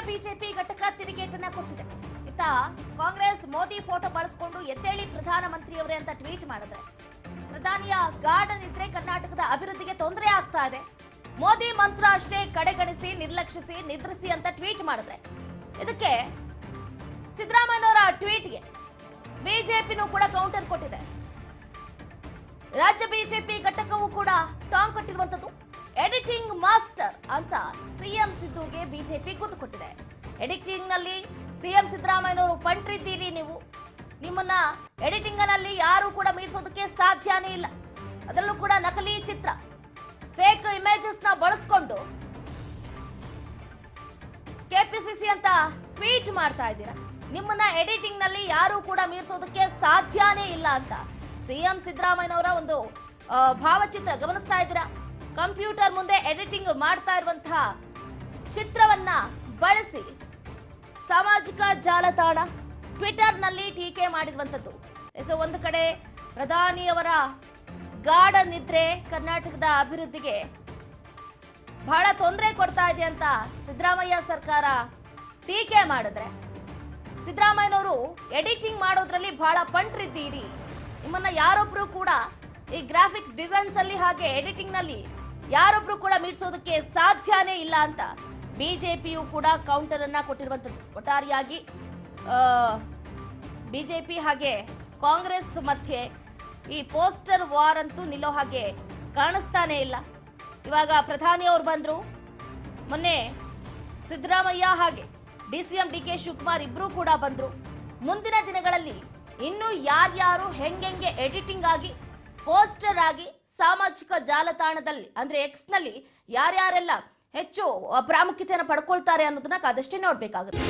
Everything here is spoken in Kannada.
ಬಿಜೆಪಿ ಘಟಕ ತಿರುಗೇಟನ್ನ ಕೊಟ್ಟಿದೆ. ಇತ್ತ ಕಾಂಗ್ರೆಸ್ ಮೋದಿ ಫೋಟೋ ಬಳಸಿಕೊಂಡು ಎದ್ದೇಳಿ ಪ್ರಧಾನಮಂತ್ರಿಯವರೇ ಅಂತ ಟ್ವೀಟ್ ಮಾಡಿದ್ರೆ, ಪ್ರಧಾನಿಯ ಗಾರ್ಡನ್ ಇದ್ರೆ ಕರ್ನಾಟಕದ ಅಭಿವೃದ್ಧಿಗೆ ತೊಂದರೆ ಆಗ್ತಾ ಇದೆ, ಮೋದಿ ಮಂತ್ರ ಅಷ್ಟೇ ಕಡೆಗಣಿಸಿ ನಿರ್ಲಕ್ಷಿಸಿ ನಿದ್ರಿಸಿ ಅಂತ ಟ್ವೀಟ್ ಮಾಡಿದ್ರೆ, ಇದಕ್ಕೆ ಸಿದ್ದರಾಮಯ್ಯನವರ ಟ್ವೀಟ್ಗೆ ಬಿಜೆಪಿನೂ ಕೂಡ ಕೌಂಟರ್ ಕೊಟ್ಟಿದೆ. ರಾಜ್ಯ ಬಿಜೆಪಿ ಘಟಕವೂ ಕೂಡ ಟಾಂಗ್ ಕೊಟ್ಟಿರುವಂತದ್ದು. ಎಡಿಟಿಂಗ್ ಮಾಸ್ಟರ್ ಅಂತ ಸಿಎಂ ಸಿದ್ದುಗೆ ಬಿಜೆಪಿ ಗುದ್ದು ಕೊಟ್ಟಿದೆ. ಎಡಿಟಿಂಗ್ ನಲ್ಲಿ ಸಿಎಂ ಸಿದ್ದರಾಮಯ್ಯನವರು ಪಂಟ್ರಿದ್ದೀರಿ, ನೀವು ನಿಮ್ಮನ್ನ ಎಡಿಟಿಂಗ್ ನಲ್ಲಿ ಯಾರು ಕೂಡ ಮೀರಿಸೋದಕ್ಕೆ ಸಾಧ್ಯನೇ ಇಲ್ಲ. ಅದರಲ್ಲೂ ಕೂಡ ನಕಲಿ ಚಿತ್ರ, ಫೇಕ್ ಇಮೇಜಸ್ ನ ಬಳಸ್ಕೊಂಡು ಕೆಪಿಸಿಸಿ ಅಂತ ಟ್ವೀಟ್ ಮಾಡ್ತಾ ಇದ್ದೀರಾ. ನಿಮ್ಮನ್ನ ಎಡಿಟಿಂಗ್ ನಲ್ಲಿ ಯಾರು ಕೂಡ ಮೀರಿಸೋದಕ್ಕೆ ಸಾಧ್ಯನೇ ಇಲ್ಲ ಅಂತ ಸಿಎಂ ಸಿದ್ದರಾಮಯ್ಯನವರ ಒಂದು ಭಾವಚಿತ್ರ ಗಮನಿಸ್ತಾ ಇದ್ದೀರಾ. ಕಂಪ್ಯೂಟರ್ ಮುಂದೆ ಎಡಿಟಿಂಗ್ ಮಾಡ್ತಾ ಇರುವಂತಹ ಚಿತ್ರವನ್ನ ಬಳಸಿ ಸಾಮಾಜಿಕ ಜಾಲತಾಣ ಟ್ವಿಟರ್ ನಲ್ಲಿ ಟೀಕೆ ಮಾಡಿರುವಂತದ್ದು. ಒಂದು ಕಡೆ ಪ್ರಧಾನಿಯವರ ಗಾರ್ಡನ್ ಇದ್ರೆ ಕರ್ನಾಟಕದ ಅಭಿವೃದ್ಧಿಗೆ ಬಹಳ ತೊಂದರೆ ಕೊಡ್ತಾ ಇದೆ ಅಂತ ಸಿದ್ದರಾಮಯ್ಯ ಸರ್ಕಾರ ಟೀಕೆ ಮಾಡಿದ್ರೆ, ಸಿದ್ದರಾಮಯ್ಯನವರು ಎಡಿಟಿಂಗ್ ಮಾಡೋದ್ರಲ್ಲಿ ಬಹಳ ಪಂಟ್ರಿದ್ದೀರಿ, ನಿಮ್ಮನ್ನ ಯಾರೊಬ್ರು ಕೂಡ ಈ ಗ್ರಾಫಿಕ್ಸ್ ಡಿಸೈನ್ಸ್ ಅಲ್ಲಿ ಹಾಗೆ ಎಡಿಟಿಂಗ್ ನಲ್ಲಿ ಯಾರೊಬ್ರು ಕೂಡ ಮೀರಿಸೋದಕ್ಕೆ ಸಾಧ್ಯನೇ ಇಲ್ಲ ಅಂತ ಬಿಜೆಪಿಯು ಕೂಡ ಕೌಂಟರ್ ಅನ್ನ ಕೊಟ್ಟಿರುವಂತದ್ದು. ಒಟ್ಟಾರೆಯಾಗಿ ಬಿಜೆಪಿ ಹಾಗೆ ಕಾಂಗ್ರೆಸ್ ಮಧ್ಯೆ ಈ ಪೋಸ್ಟರ್ ವಾರ್ ಅಂತೂ ನಿಲ್ಲೋ ಹಾಗೆ ಕಾಣಿಸ್ತಾನೆ ಇಲ್ಲ. ಇವಾಗ ಪ್ರಧಾನಿಯವರು ಬಂದ್ರು, ಮೊನ್ನೆ ಸಿದ್ದರಾಮಯ್ಯ ಹಾಗೆ ಡಿಸಿಎಂ ಡಿಕೆ ಶಿವಕುಮಾರ್ ಇಬ್ರು ಕೂಡ ಬಂದ್ರು. ಮುಂದಿನ ದಿನಗಳಲ್ಲಿ ಇನ್ನು ಯಾರ್ಯಾರು ಹೆಂಗೆ ಎಡಿಟಿಂಗ್ ಆಗಿ ಪೋಸ್ಟರ್ ಆಗಿ ಸಾಮಾಜಿಕ ಜಾಲತಾಣದಲ್ಲಿ ಅಂದ್ರೆ ಎಕ್ಸ್ ನಲ್ಲಿ ಯಾರ್ಯಾರೆಲ್ಲ ಹೆಚ್ಚು ಪ್ರಾಮುಖ್ಯತೆಯನ್ನು ಪಡ್ಕೊಳ್ತಾರೆ ಅನ್ನೋದನ್ನ ಕಾದಷ್ಟೇ ನೋಡ್ಬೇಕಾಗುತ್ತೆ.